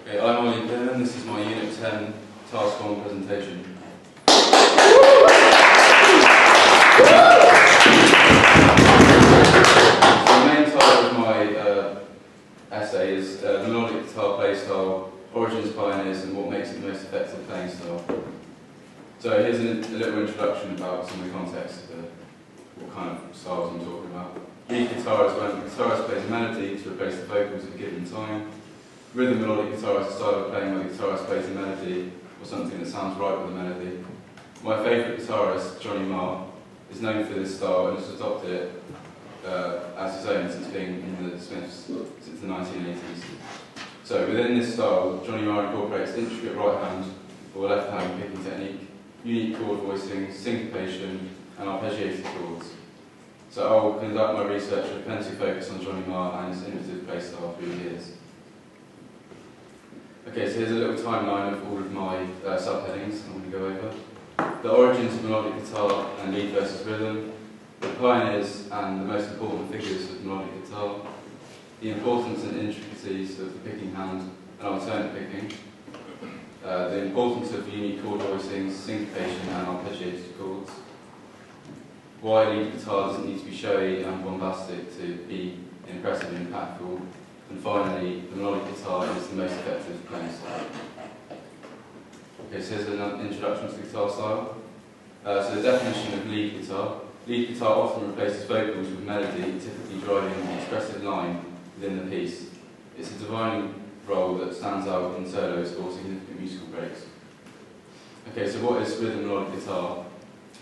Okay, I'm Ollie Byrne. This is my Unit 10 Task 1 presentation. The main title of my essay is the melodic guitar play style, origins, pioneers, and what makes it the most effective playing style. So here's a little introduction about some of the context of what kind of styles I'm talking about. Lead guitar is when the guitarist plays a melody to replace the vocals at a given time. Rhythm melodic guitar is a style of playing where the guitarist plays a melody or something that sounds right with the melody. My favourite guitarist, Johnny Marr, is known for this style and has adopted it as his own since being in the Smiths since the 1980s. So within this style, Johnny Marr incorporates intricate right hand or left hand picking technique, unique chord voicing, syncopation and arpeggiated chords. So I'll conduct my research with plenty of focus on Johnny Marr and his innovative play style through the years. Okay, so here's a little timeline of all of my subheadings I'm going to go over. The origins of melodic guitar and lead versus rhythm, the pioneers and the most important figures of melodic guitar, the importance and intricacies of the picking hand and alternate picking, the importance of unique chord voicings, syncopation and arpeggiated chords, why lead guitar doesn't need to be showy and bombastic to be impressive and impactful, and finally, the melodic guitar is the most effective playing style. Okay, so here's an introduction to the guitar style. So the definition of lead guitar. Lead guitar often replaces vocals with melody, typically driving an expressive line within the piece. It's a defining role that stands out in solos or significant musical breaks. Okay, so what is rhythm melodic guitar?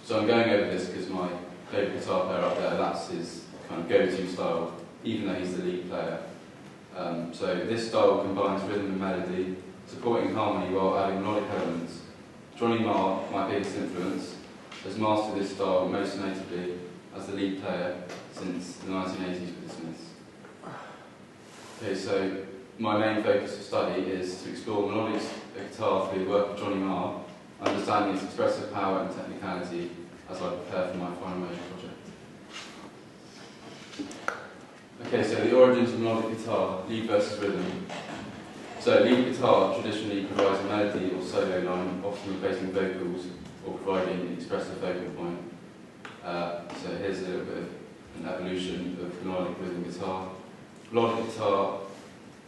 So I'm going over this because my favourite guitar player up there, that's his kind of go-to style, even though he's the lead player. So this style combines rhythm and melody, supporting harmony while adding melodic elements. Johnny Marr, my biggest influence, has mastered this style most notably as the lead player since the 1980s with the Smiths. Okay, so my main focus of study is to explore melodic guitar through the work of Johnny Marr, understanding its expressive power and technicality as I prepare for my final major project. Okay, so the origins of melodic guitar, lead versus rhythm. So lead guitar traditionally provides a melody or solo line, often replacing vocals or providing an expressive vocal point. So here's a little bit of an evolution of melodic rhythm guitar. Melodic guitar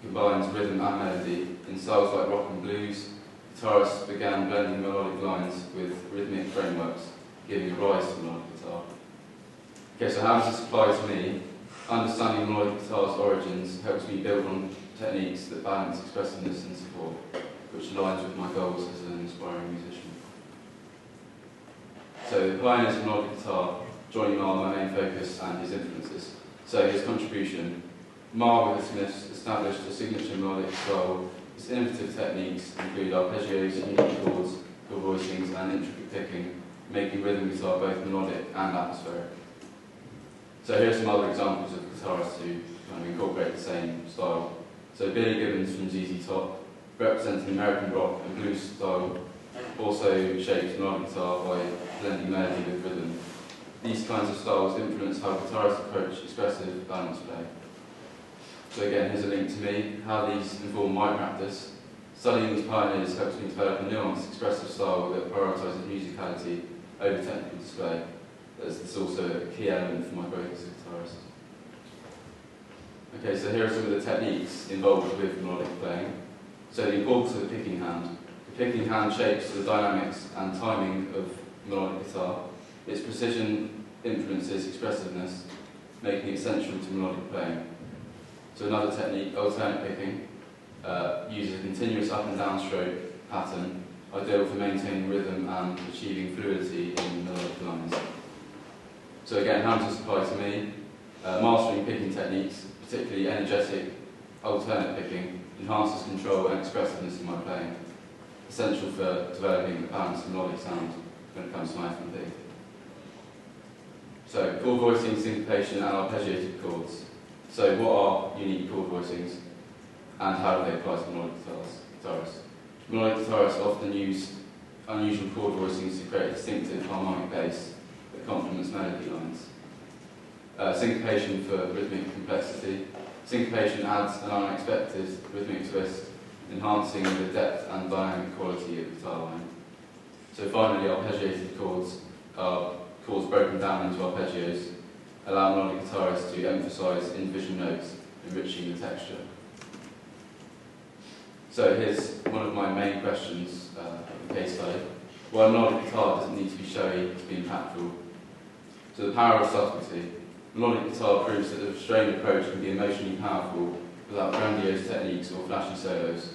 combines rhythm and melody. In styles like rock and blues, guitarists began blending melodic lines with rhythmic frameworks, giving rise to melodic guitar. Okay, so how does this apply to me? Understanding melodic guitar's origins helps me build on techniques that balance expressiveness and support, which aligns with my goals as an inspiring musician. So the pioneers of melodic guitar, Johnny Marr, my main focus, and his influences. So his contribution. Marr with the Smiths established a signature melodic style. His innovative techniques include arpeggios, unique chords, chord voicings, and intricate picking, making rhythm guitar both melodic and atmospheric. So here are some other examples of guitarists who kind of incorporate the same style. So Billy Gibbons from ZZ Top, representing American rock and blues style, also shapes melodic guitar by blending melody with rhythm. These kinds of styles influence how guitarists approach expressive, balanced play. So again, here's a link to me, how these inform my practice. Studying these pioneers helps me develop a nuanced, expressive style that prioritises musicality over technical display. It's also a key element for my growth as a guitarist. Okay, so here are some of the techniques involved with melodic playing. So the importance of the picking hand. The picking hand shapes the dynamics and timing of melodic guitar. Its precision influences expressiveness, making it essential to melodic playing. So another technique, alternate picking, uses a continuous up and down stroke pattern, ideal for maintaining rhythm and achieving fluidity in melodic lines. So again, how does this apply to me? Mastering picking techniques, particularly energetic alternate picking, enhances control and expressiveness in my playing, essential for developing a balanced melodic sound when it comes to my F&B. So chord voicing, syncopation and arpeggiated chords. So what are unique chord voicings and how do they apply to melodic guitarists? Melodic guitarists often use unusual chord voicings to create a distinctive harmonic bass that complements melody lines. Syncopation for rhythmic complexity. Syncopation adds an unexpected rhythmic twist enhancing the depth and dynamic quality of the guitar line. So finally, arpeggiated chords are chords broken down into arpeggios, allow melodic guitarists to emphasise individual notes, enriching the texture. So here's one of my main questions of the case study. Why melodic guitar doesn't need to be showy to be impactful. So the power of subtlety. Melodic guitar proves that the restrained approach can be emotionally powerful without grandiose techniques or flashy solos.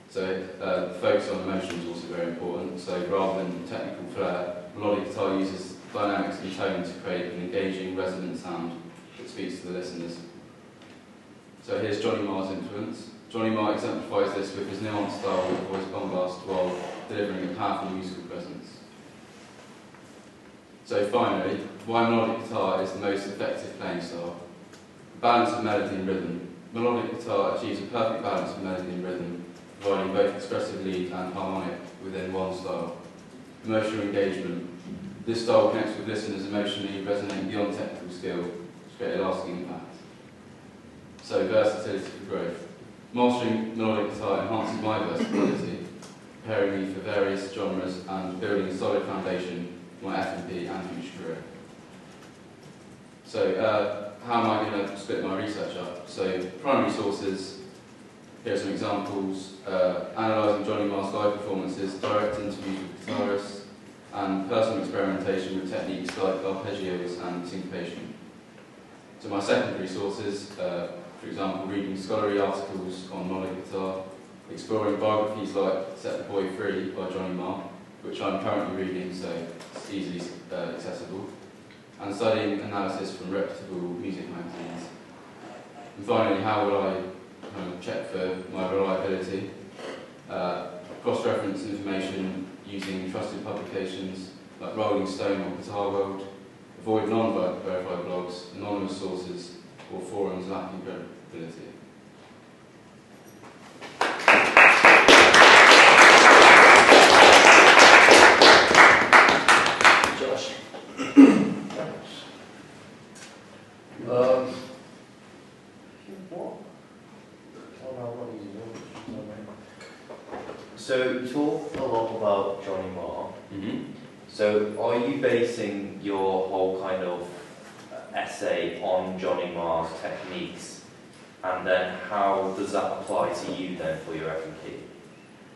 So the focus on emotion is also very important. So rather than technical flair, melodic guitar uses dynamics and tone to create an engaging, resonant sound that speaks to the listeners. So here's Johnny Marr's influence. Johnny Marr exemplifies this with his nuanced style with voice bombast while delivering a powerful musical presence. So finally, why melodic guitar is the most effective playing style. Balance of melody and rhythm. Melodic guitar achieves a perfect balance of melody and rhythm, providing both expressive lead and harmonic within one style. Emotional engagement. This style connects with listeners emotionally, resonating beyond technical skill to create a lasting impact. So versatility for growth. Mastering melodic guitar enhances my versatility, preparing me for various genres and building a solid foundation for my F&P and future career. So how am I going to split my research up? So primary sources, here are some examples, analysing Johnny Marr's live performances, direct interviews with guitarists, and personal experimentation with techniques like arpeggios and syncopation. So my secondary sources, for example, reading scholarly articles on melodic guitar, exploring biographies like Set the Boy Free by Johnny Marr, which I'm currently reading, so it's easily accessible, and studying analysis from reputable music magazines. And finally, how will I check for my reliability? Cross-reference information using trusted publications like Rolling Stone or Guitar World, avoid non-verified blogs, anonymous sources, or forums lacking credibility. Josh. What? Oh no, I'm not using it. So you talk a lot about Johnny Marr. Mm-hmm. So are you basing your whole kind of essay on Johnny Marr's techniques, and then how does that apply to you then for your F&P?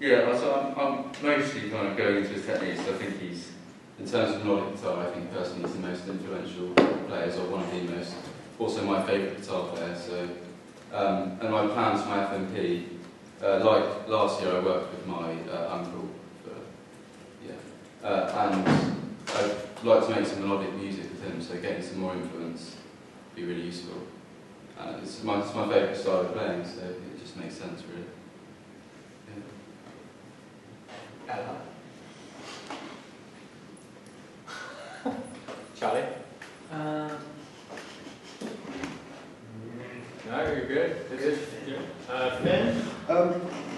Yeah, so I'm mostly kind of going into his techniques. I think he's, in terms of melodic guitar, I think personally he's the most influential players, or one of the most. Also my favourite guitar player. So, and my plans for my F&P, like last year I worked with my uncle, and I'd like to make some melodic music with him, so getting some more influence would be really useful. It's my favourite style of playing, so it just makes sense really. Ella. Charlie? No, you're good. Finn?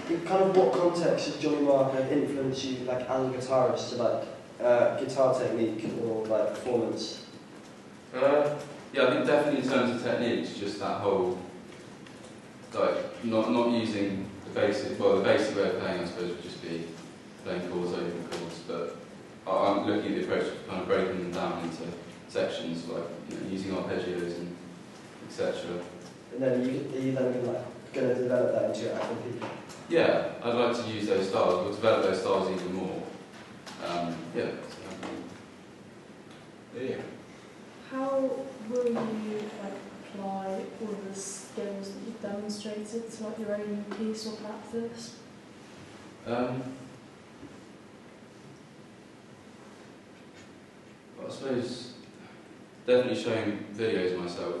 In kind of what context has Johnny Marr kind of influenced you, like as a guitarist, to like guitar technique or like performance? Yeah, I think definitely in terms of techniques, just that whole, like, not using the basic way of playing, I suppose, would just be playing chords over chords, but I'm looking at the approach of kind of breaking them down into sections, like, using arpeggios and etc. And then are you then going to develop that into your F&P? Yeah, I'd like to use those styles, or develop those styles even more. Yeah. How will you apply all the skills that you've demonstrated to your own piece or practice? I suppose definitely showing videos of myself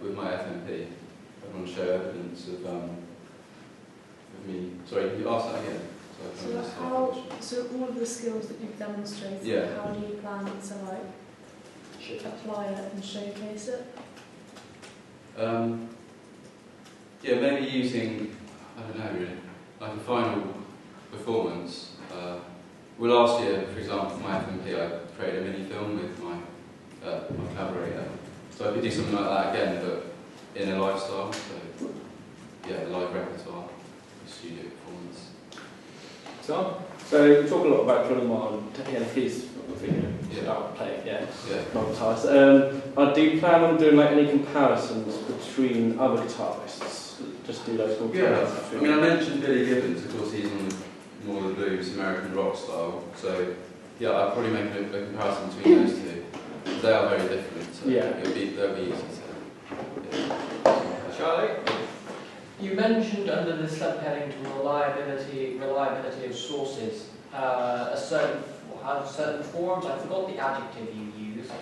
with my F&P. I want to show evidence of me. Sorry, can you ask that again? So all of the skills that you've demonstrated, Yeah. how do you plan to apply it and showcase it? Yeah, maybe using, I don't know really, like a final performance. Well, last year, for example, for my F&P, I created a mini film with my collaborator. So I could do something like that again, but in a lifestyle. So yeah, live repertoire. Tom? So we talk a lot about Johnny Marr and his style of playing, Yeah. non-guitarists. Do you plan on doing like any comparisons between other guitarists? Just do those comparisons. I mean, I mentioned Billy Gibbons. Of course, he's on more of the blues, American rock style. So yeah, I'd probably make a comparison between those two. They are very different. So Yeah. they'll be easy to. Charlie? You mentioned under the subheading to reliability of sources, certain forms. I forgot the adjective you used,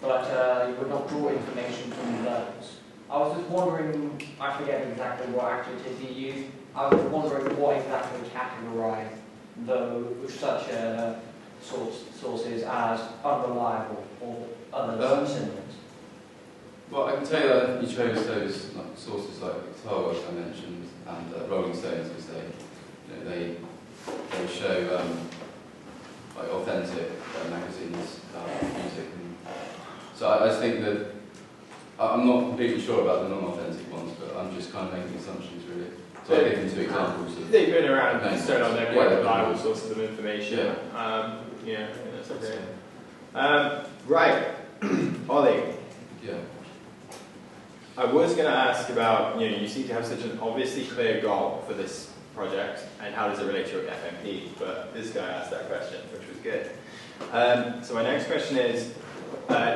but you would not draw information from those. I was just wondering, I forget exactly what adjective you used. I was wondering what exactly categorised such sources as unreliable or other synonyms. Well, I can tell you that you chose those sources like Guitar World I mentioned and Rolling Stones because they show like authentic magazines music. And so I just think that I'm not completely sure about the non-authentic ones, but I'm just kind of making assumptions really. So I give them two examples. They've been around, No, so on, they're yeah, quite reliable sources of information. Yeah, I think that's okay. Right, Ollie. Yeah. I was going to ask about, you seem to have such an obviously clear goal for this project, and how does it relate to your FMP? But this guy asked that question, which was good. So my next question is,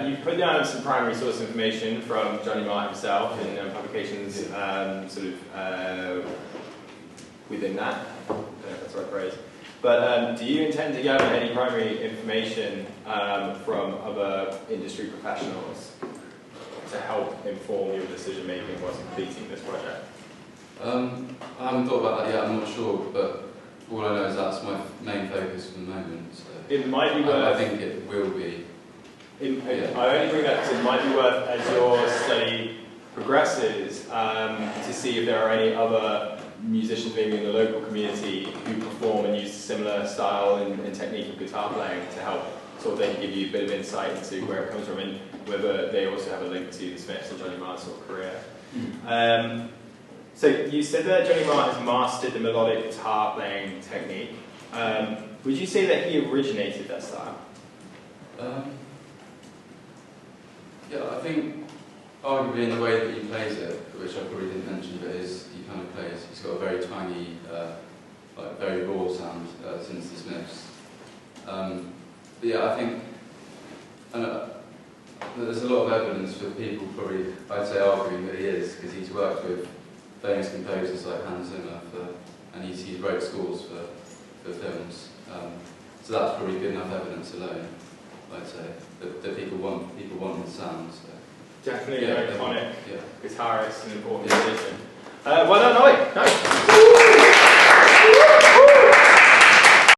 you put down some primary source information from Johnny Marr himself in publications within that. I don't know if that's the right phrase. But do you intend to gather any primary information from other industry professionals to help inform your decision making whilst completing this project? I haven't thought about that yet, I'm not sure, but all I know is that's my main focus for the moment. So It might be worth... I think it will be. I only bring that because it might be worth, as your study progresses, to see if there are any other musicians maybe in the local community who perform and use similar style and technique of guitar playing to help sort of then give you a bit of insight into where it comes from and whether they also have a link to the Smiths and Johnny Marr's sort of career. So you said that Johnny Marr has mastered the melodic guitar playing technique. Would you say that he originated that style? Yeah, I think arguably in the way that he plays it, which I probably didn't mention, but he kind of plays, he's got a very tiny, like very raw sound since the Smiths. But yeah, I think there's a lot of evidence for people probably, I'd say, arguing that he is, because he's worked with famous composers like Hans Zimmer, and he wrote scores for films. So that's probably good enough evidence alone, I'd say, that people want his sound. So. Definitely Yeah, an iconic yeah. guitarist and important musician. Well